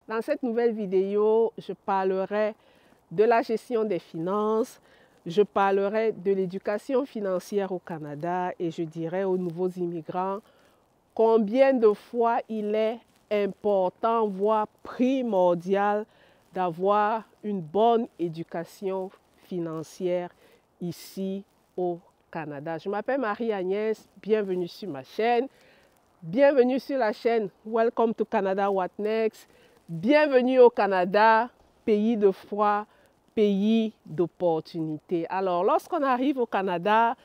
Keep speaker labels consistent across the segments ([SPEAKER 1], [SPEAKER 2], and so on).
[SPEAKER 1] Dans cette nouvelle vidéo, je parlerai de la gestion des finances, je parlerai de l'éducation financière au Canada et je dirai aux nouveaux immigrants combien de fois il est important, voire primordial, d'avoir une bonne éducation financière ici au Canada. Je m'appelle Marie-Agnès, bienvenue sur ma chaîne. Bienvenue sur la chaîne Welcome to Canada What Next. Bienvenue au Canada, pays de foi, pays d'opportunités. Alors, lorsqu'on arrive au Canada,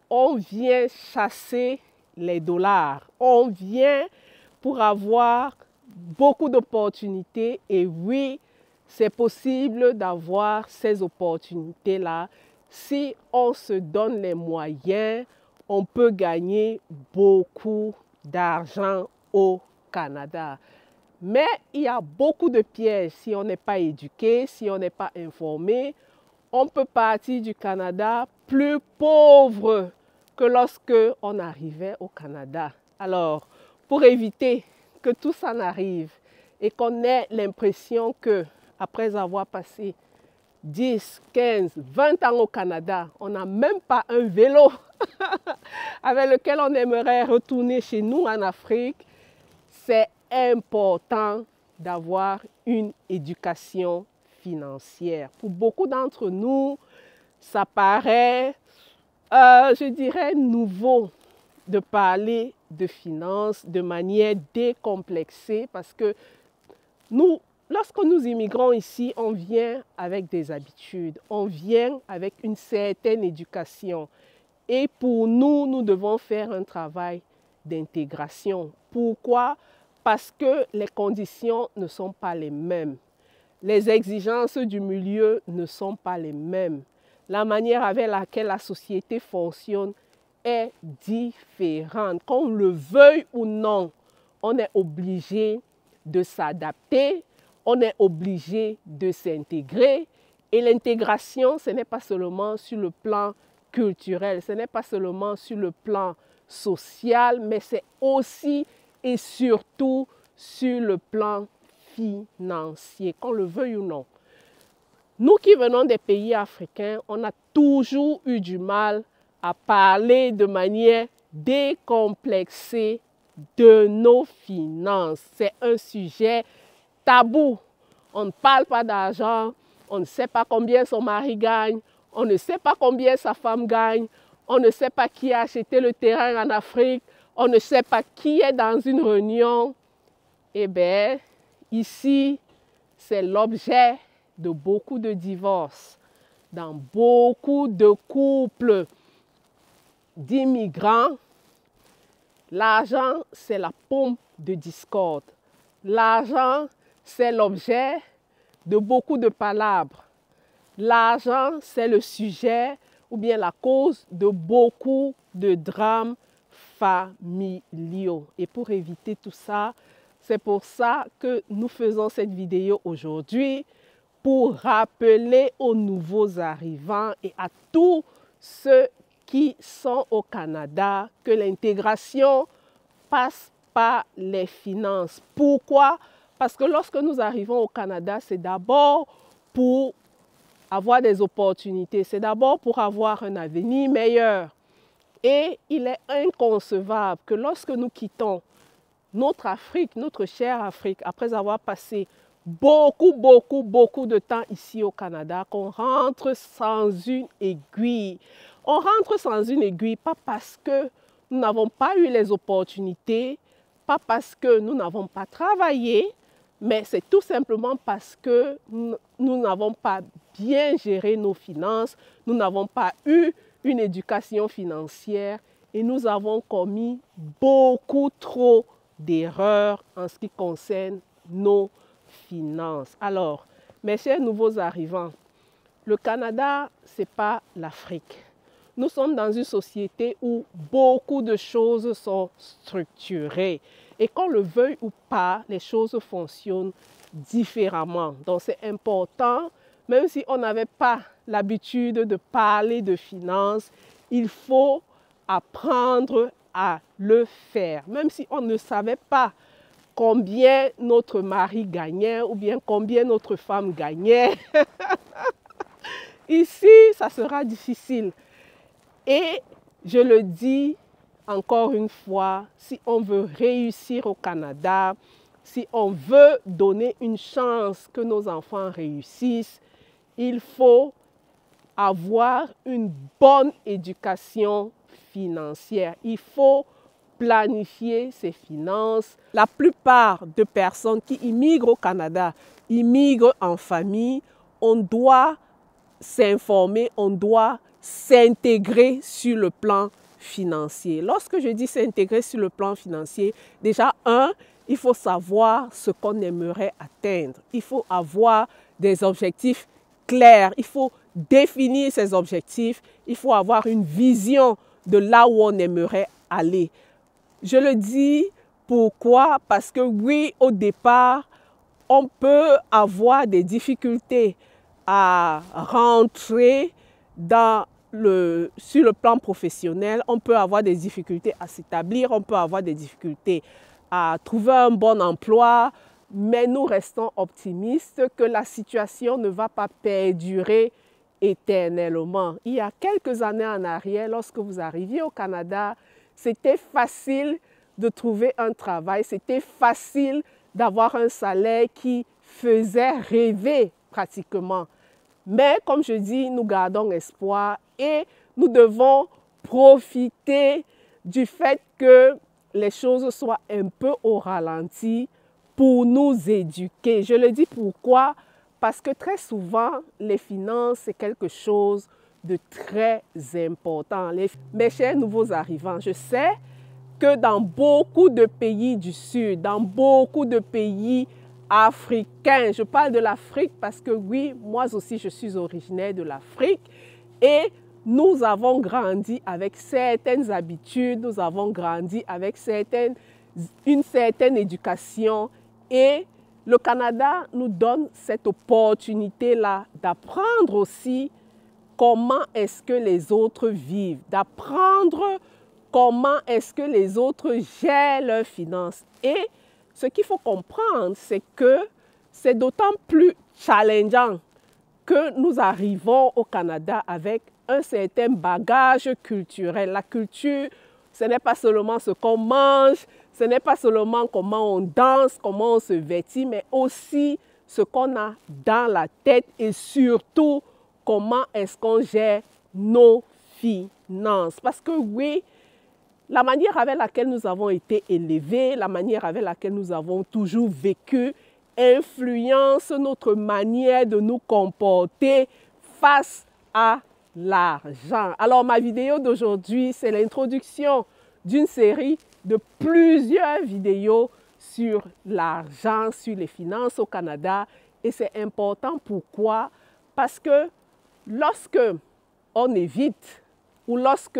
[SPEAKER 1] on vient chasser les dollars. On vient pour avoir beaucoup d'opportunités. Et oui, c'est possible d'avoir ces opportunités-là. Si on se donne les moyens, on peut gagner beaucoup d'argent au Canada. Mais il y a beaucoup de pièges si on n'est pas éduqué, si on n'est pas informé. On peut partir du Canada plus pauvre que lorsque on arrivait au Canada. Alors, pour éviter que tout ça n'arrive et qu'on ait l'impression que après avoir passé 10, 15, 20 ans au Canada, on n'a même pas un vélo avec lequel on aimerait retourner chez nous en Afrique, c'est important d'avoir une éducation financière. Pour beaucoup d'entre nous, ça paraît, je dirais, nouveau de parler de finances de manière décomplexée parce que nous, lorsque nous immigrons ici, on vient avec des habitudes, on vient avec une certaine éducation. Et pour nous, nous devons faire un travail d'intégration. Pourquoi? Parce que les conditions ne sont pas les mêmes. Les exigences du milieu ne sont pas les mêmes. La manière avec laquelle la société fonctionne est différente. Qu'on le veuille ou non, on est obligé de s'adapter, on est obligé de s'intégrer. Et l'intégration, ce n'est pas seulement sur le plan culturel, ce n'est pas seulement sur le plan social, mais c'est aussi et surtout sur le plan financier, qu'on le veuille ou non. Nous qui venons des pays africains, on a toujours eu du mal à parler de manière décomplexée de nos finances. C'est un sujet tabou. On ne parle pas d'argent, on ne sait pas combien son mari gagne, on ne sait pas combien sa femme gagne, on ne sait pas qui a acheté le terrain en Afrique, on ne sait pas qui est dans une réunion. Eh bien, ici, c'est l'objet de beaucoup de divorces, dans beaucoup de couples d'immigrants. L'argent, c'est la pompe de discorde. L'argent, c'est l'objet de beaucoup de palabres. L'argent, c'est le sujet ou bien la cause de beaucoup de drames familiaux. Et pour éviter tout ça, c'est pour ça que nous faisons cette vidéo aujourd'hui, pour rappeler aux nouveaux arrivants et à tous ceux qui sont au Canada que l'intégration passe par les finances. Pourquoi? Parce que lorsque nous arrivons au Canada, c'est d'abord pour avoir des opportunités, c'est d'abord pour avoir un avenir meilleur. Et il est inconcevable que lorsque nous quittons notre Afrique, notre chère Afrique, après avoir passé beaucoup de temps ici au Canada, qu'on rentre sans une aiguille. On rentre sans une aiguille, pas parce que nous n'avons pas eu les opportunités, pas parce que nous n'avons pas travaillé, mais c'est tout simplement parce que nous n'avons pas bien géré nos finances, nous n'avons pas eu une éducation financière et nous avons commis beaucoup trop d'erreurs en ce qui concerne nos finances. Alors, mes chers nouveaux arrivants, le Canada, ce n'est pas l'Afrique. Nous sommes dans une société où beaucoup de choses sont structurées. Et qu'on le veuille ou pas, les choses fonctionnent différemment. Donc c'est important, même si on n'avait pas l'habitude de parler de finances, il faut apprendre à le faire. Même si on ne savait pas combien notre mari gagnait ou bien combien notre femme gagnait. Ici, ça sera difficile. Et je le dis encore une fois, si on veut réussir au Canada, si on veut donner une chance que nos enfants réussissent, il faut avoir une bonne éducation financière. Il faut planifier ses finances. La plupart de personnes qui immigrent au Canada, immigrent en famille, on doit s'informer, on doit s'intégrer sur le plan financier. Lorsque je dis s'intégrer sur le plan financier, déjà, il faut savoir ce qu'on aimerait atteindre. Il faut avoir des objectifs clairs. Il faut définir ses objectifs. Il faut avoir une vision de là où on aimerait aller. Je le dis pourquoi? Parce que oui, au départ, on peut avoir des difficultés à rentrer sur le plan professionnel, on peut avoir des difficultés à s'établir, on peut avoir des difficultés à trouver un bon emploi, mais nous restons optimistes que la situation ne va pas perdurer éternellement. Il y a quelques années en arrière, lorsque vous arriviez au Canada, c'était facile de trouver un travail, c'était facile d'avoir un salaire qui faisait rêver pratiquement. Mais comme je dis, nous gardons espoir et nous devons profiter du fait que les choses soient un peu au ralenti pour nous éduquer. Je le dis pourquoi? Parce que très souvent, les finances, c'est quelque chose de très important. Mes chers nouveaux arrivants, je sais que dans beaucoup de pays du Sud, dans beaucoup de pays africains, je parle de l'Afrique parce que oui, moi aussi je suis originaire de l'Afrique et nous avons grandi avec certaines habitudes, nous avons grandi avec une certaine éducation et le Canada nous donne cette opportunité-là d'apprendre aussi comment est-ce que les autres vivent, d'apprendre comment est-ce que les autres gèrent leurs finances. Et ce qu'il faut comprendre, c'est que c'est d'autant plus challengeant que nous arrivons au Canada avec un certain bagage culturel. La culture, ce n'est pas seulement ce qu'on mange, ce n'est pas seulement comment on danse, comment on se vêtit, mais aussi ce qu'on a dans la tête et surtout comment est-ce qu'on gère nos finances. Parce que oui, la manière avec laquelle nous avons été élevés, la manière avec laquelle nous avons toujours vécu, influence notre manière de nous comporter face à l'argent. Alors, ma vidéo d'aujourd'hui, c'est l'introduction d'une série de plusieurs vidéos sur l'argent, sur les finances au Canada. Et c'est important, pourquoi? Parce que lorsque on évite ou lorsque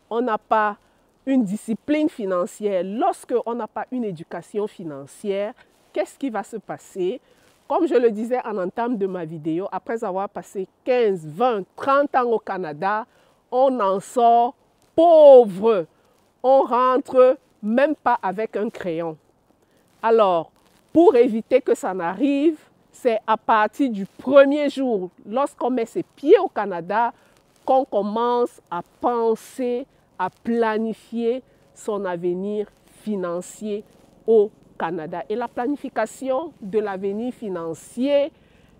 [SPEAKER 1] on n'a pas une discipline financière, lorsque on n'a pas une éducation financière, qu'est-ce qui va se passer? Comme je le disais en entame de ma vidéo, après avoir passé 15, 20, 30 ans au Canada, on en sort pauvre. On rentre même pas avec un crayon. Alors, pour éviter que ça n'arrive, c'est à partir du premier jour, lorsqu'on met ses pieds au Canada, qu'on commence à penser, à planifier son avenir financier au Canada. Et la planification de l'avenir financier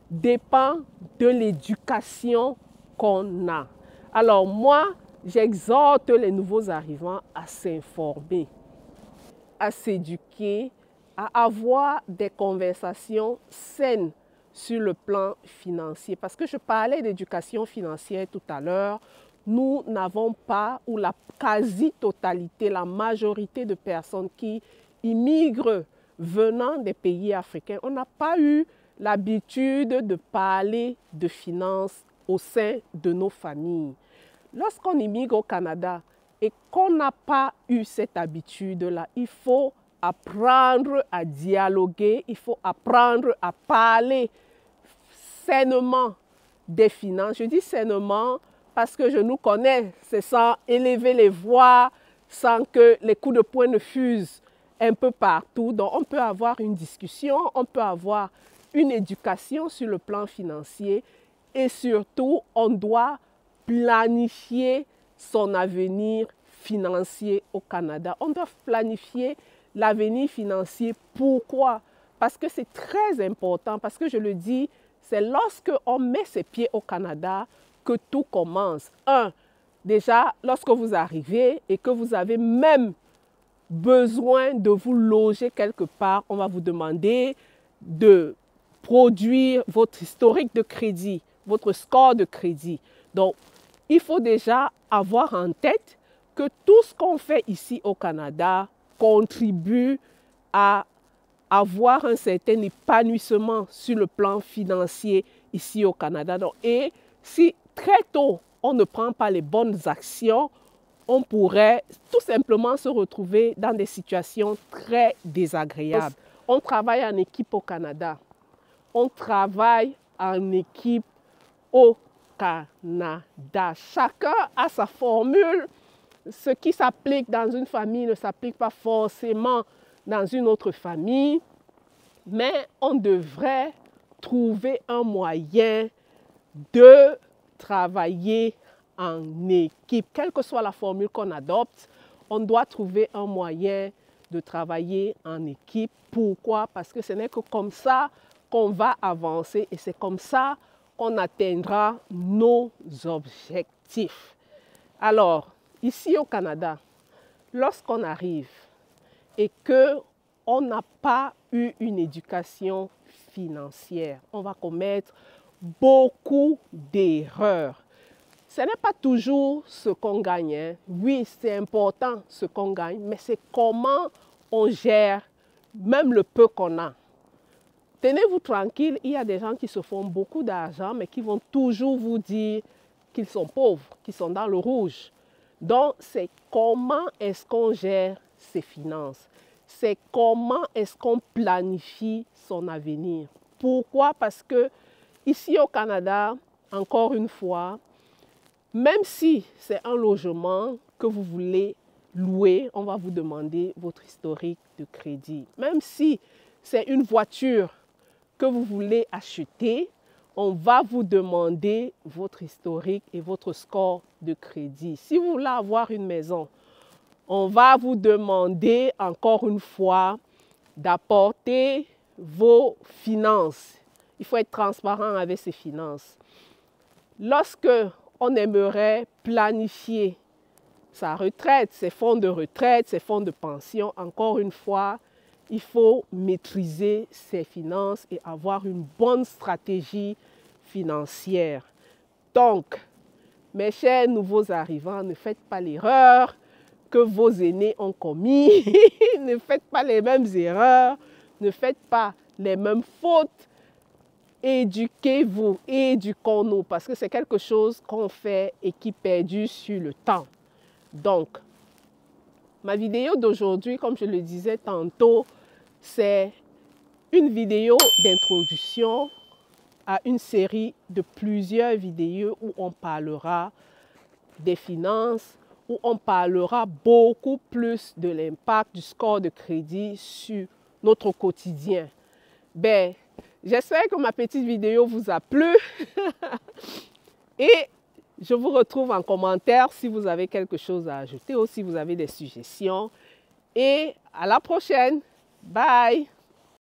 [SPEAKER 1] dépend de l'éducation qu'on a. Alors moi, j'exhorte les nouveaux arrivants à s'informer, à s'éduquer, à avoir des conversations saines sur le plan financier. Parce que je parlais d'éducation financière tout à l'heure, nous n'avons pas, ou la quasi-totalité, la majorité de personnes qui immigrent venant des pays africains, on n'a pas eu l'habitude de parler de finances au sein de nos familles. Lorsqu'on immigre au Canada et qu'on n'a pas eu cette habitude-là, il faut apprendre à dialoguer, il faut apprendre à parler sainement des finances. Je dis sainement parce que je nous connais, c'est sans élever les voix, sans que les coups de poing ne fusent un peu partout. Donc, on peut avoir une discussion, on peut avoir une éducation sur le plan financier et surtout, on doit planifier son avenir financier au Canada. On doit planifier l'avenir financier. Pourquoi? Parce que c'est très important, parce que je le dis, c'est lorsque on met ses pieds au Canada que tout commence. Déjà, lorsque vous arrivez et que vous avez même besoin de vous loger quelque part, on va vous demander de produire votre historique de crédit, votre score de crédit. Donc, il faut déjà avoir en tête que tout ce qu'on fait ici au Canada contribue à avoir un certain épanouissement sur le plan financier ici au Canada. Donc, et si très tôt, on ne prend pas les bonnes actions, on pourrait tout simplement se retrouver dans des situations très désagréables. On travaille en équipe au Canada. On travaille en équipe au Canada. Chacun a sa formule. Ce qui s'applique dans une famille ne s'applique pas forcément dans une autre famille. Mais on devrait trouver un moyen de travailler en équipe. Quelle que soit la formule qu'on adopte, on doit trouver un moyen de travailler en équipe. Pourquoi? Parce que ce n'est que comme ça qu'on va avancer et c'est comme ça qu'on atteindra nos objectifs. Alors, ici au Canada, lorsqu'on arrive et qu'on n'a pas eu une éducation financière, on va commettre beaucoup d'erreurs. Ce n'est pas toujours ce qu'on gagne. Hein. Oui, c'est important ce qu'on gagne, mais c'est comment on gère même le peu qu'on a. Tenez-vous tranquille, il y a des gens qui se font beaucoup d'argent, mais qui vont toujours vous dire qu'ils sont pauvres, qu'ils sont dans le rouge. Donc, c'est comment est-ce qu'on gère ses finances. C'est comment est-ce qu'on planifie son avenir. Pourquoi? Parce que ici au Canada, encore une fois, même si c'est un logement que vous voulez louer, on va vous demander votre historique de crédit. Même si c'est une voiture que vous voulez acheter, on va vous demander votre historique et votre score de crédit. Si vous voulez avoir une maison, on va vous demander encore une fois d'apporter vos finances. Il faut être transparent avec ses finances. Lorsque on aimerait planifier sa retraite, ses fonds de retraite, ses fonds de pension, encore une fois, il faut maîtriser ses finances et avoir une bonne stratégie financière. Donc, mes chers nouveaux arrivants, ne faites pas l'erreur que vos aînés ont commis. Ne faites pas les mêmes erreurs, ne faites pas les mêmes fautes. Éduquez-vous, éduquons-nous, parce que c'est quelque chose qu'on fait et qui perdure sur le temps. Donc, ma vidéo d'aujourd'hui, comme je le disais tantôt, c'est une vidéo d'introduction à une série de plusieurs vidéos où on parlera des finances, où on parlera beaucoup plus de l'impact du score de crédit sur notre quotidien. Ben, j'espère que ma petite vidéo vous a plu et je vous retrouve en commentaire si vous avez quelque chose à ajouter ou si vous avez des suggestions. Et à la prochaine. Bye!